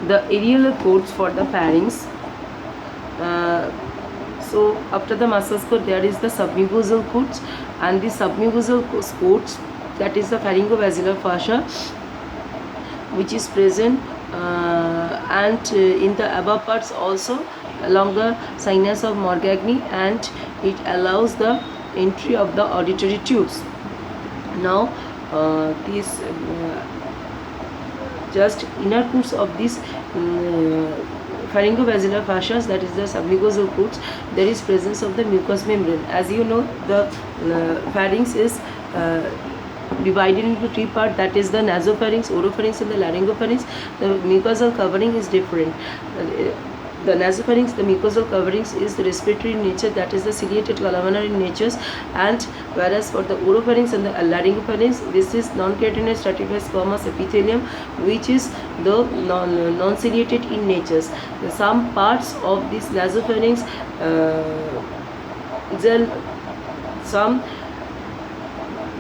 the areolar codes for the pharynx. So after the muscle cord there is the submucosal codes, and the submucosal codes, that is the pharyngobasilar fascia, which is present and in the above parts also along the sinus of Morgagni, and it allows the entry of the auditory tubes. Now these just inner coats of this pharyngobasilar fascias, that is the submucosal coats, there is presence of the mucous membrane. As you know, the pharynx is divided into three parts, that is the nasopharynx, oropharynx and the laryngopharynx. The mucosal covering is different. The nasopharynx, the mucosal coverings is the respiratory in nature, that is the ciliated columnar in nature, and whereas for the oropharynx and the laryngopharynx, this is non-keratinized stratified squamous epithelium, which is the non-ciliated in nature. Some parts of this nasopharynx,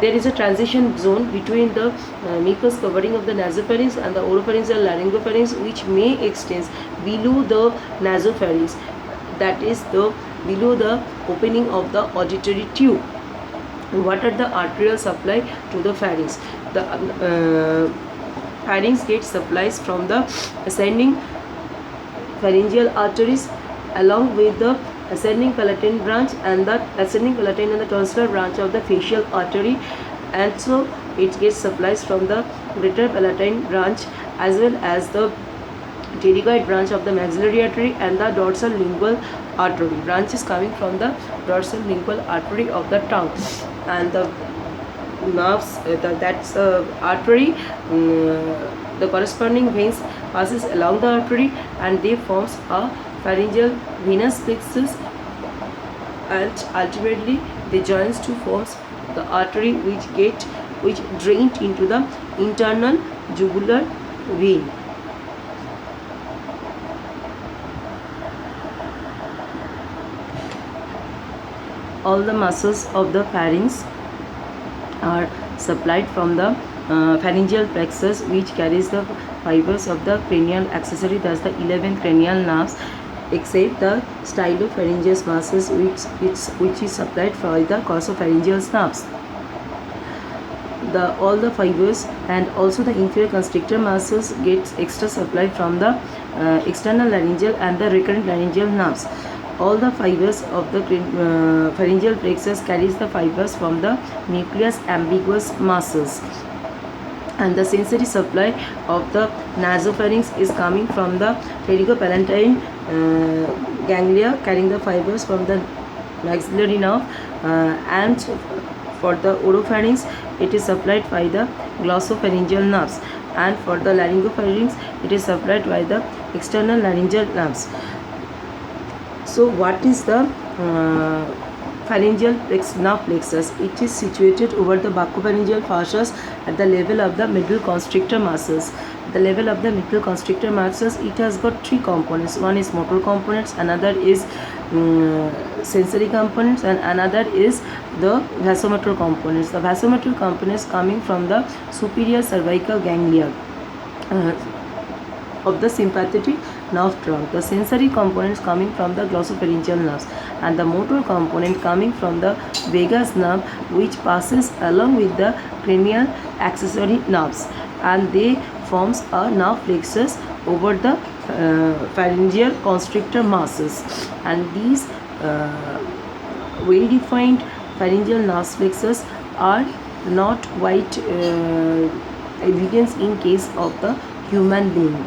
there is a transition zone between the mucous covering of the nasopharynx and the oropharynx and laryngopharynx, which may extend below the nasopharynx, that is the below the opening of the auditory tube. What are the arterial supply to the pharynx? The pharynx gets supplies from the ascending pharyngeal arteries along with the ascending palatine branch and the ascending palatine and the tonsillar branch of the facial artery, and so it gets supplies from the greater palatine branch as well as the pterygoid branch of the maxillary artery and the dorsal lingual artery. Branch is coming from the dorsal lingual artery of the tongue, and the nerves, that's artery, the corresponding veins passes along the artery and they forms a pharyngeal venous plexus, and ultimately they joins to forms the artery which drained into the internal jugular vein. All the muscles of the pharynx are supplied from the pharyngeal plexus, which carries the fibers of the cranial accessory, thus the 11 cranial nerves, except the stylopharyngeus muscles, which is supplied by the corsopharyngeal nerves. All the fibers and also the inferior constrictor muscles gets extra supply from the external laryngeal and the recurrent laryngeal nerves. All the fibers of the pharyngeal plexus carries the fibers from the nucleus ambiguous muscles, and the sensory supply of the nasopharynx is coming from the pterygopalatine ganglia carrying the fibers from the maxillary nerve, and for the oropharynx it is supplied by the glossopharyngeal nerves, and for the laryngopharynx it is supplied by the external laryngeal nerves. So what is the pharyngeal nerve plexus? It is situated over the buccopharyngeal fascias at the level of the middle constrictor muscles. The level of the middle constrictor muscles, it has got three components. One is motor components, another is sensory components, and another is the vasomotor components. The vasomotor components coming from the superior cervical ganglia of the sympathetic nerve trunk. The sensory components coming from the glossopharyngeal nerves, and the motor component coming from the vagus nerve, which passes along with the cranial accessory nerves, and they forms a nerve plexus over the pharyngeal constrictor muscles. And these well defined pharyngeal nerve plexus are not quite evidence in case of the human being.